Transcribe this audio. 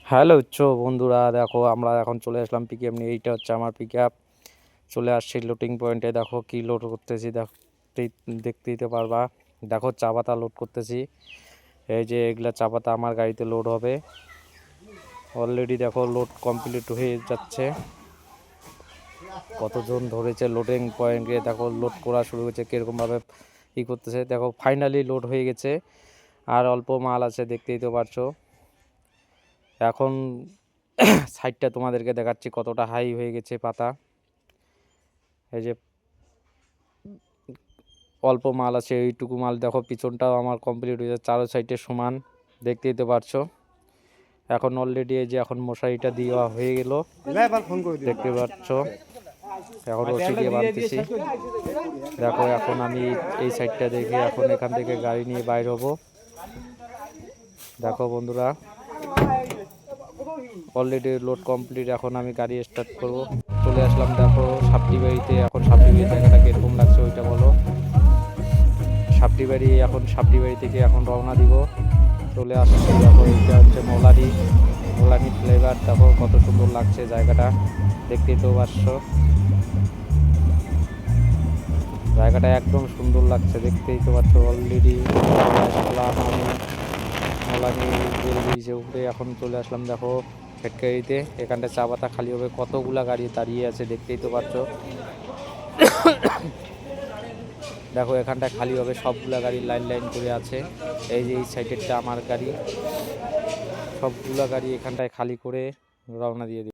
Hello বন্ধুরা, দেখো আমরা এখন চলে আসলাম পিকআপ নিয়ে। এইটা হচ্ছে আমার পিকআপ। চলে আসছি লোডিং পয়েন্টে। দেখো কি লোড করতেছি, দেখতেই তো পারবা। দেখো চা পাতা লোড করতেছি। এই যে এগুলা চা পাতা আমার গাড়িতে লোড হবে। অলরেডি দেখো লোড কমপ্লিট হয়ে যাচ্ছে। কতজন ধরেছে লোডিং পয়েন্টে, দেখো লোড করা শুরু হয়েছে কীরকমভাবে করতেছে। দেখো ফাইনালি লোড হয়ে গেছে, আর অল্প মাল আছে, দেখতেই তো পারছো। এখন সাইডটা তোমাদেরকে দেখাচ্ছি কতটা হাই হয়ে গেছে পাতা। এই যে অল্প মাল আছে, এইটুকু মাল দেখো। পিছনটাও আমার কমপ্লিট হয়ে যাচ্ছে, চারো সাইডে সমান, দেখতেই তো পারছো। এখন অলরেডি এই যে এখন মশারিটা দেওয়া হয়ে গেল, দেখতে পাচ্ছ। এখন রশি দিয়ে বাঁধতেছি। দেখো এখন আমি এই সাইডটা দেখে এখন এখান থেকে গাড়ি নিয়ে বাইর হব। দেখো বন্ধুরা, অলরেডি লোড কমপ্লিট। এখন আমি গাড়ি স্টার্ট করব। চলে আসলাম দেখো সাপটি বাড়িতে। এখন সাপটি বাড়ির জায়গাটা কিরকম লাগছে ওইটা বলো। সাপটি বাড়ি, এখন সাপটি বাড়ি থেকে এখন রওনা দিব। চলে আসছি দেখো, এইটা হচ্ছে মোলানি ফ্লেভার। দেখো কত সুন্দর লাগছে জায়গাটা, দেখতেই তো পারছ। জায়গাটা একদম সুন্দর লাগছে, দেখতেই তো পাচ্ছ। অলরেডি আসলাম আমি মোলানি রেল ব্রিজে উপরে। এখন চলে আসলাম দেখো ফ্যাক্টরিতে। এখানটা চা পাতা খালি হবে, কতগুলা গাড়ি দাঁড়িয়ে আছে, দেখতেই তো পাচ্ছ। দেখো এখানটা খালি হবে, সবগুলা গাড়ি লাইন লাইন করে আছে। এই যে এই সাইডেরটা আমার গাড়ি, সবগুলা গাড়ি এখানটায় খালি করে রওনা দিয়ে দিই।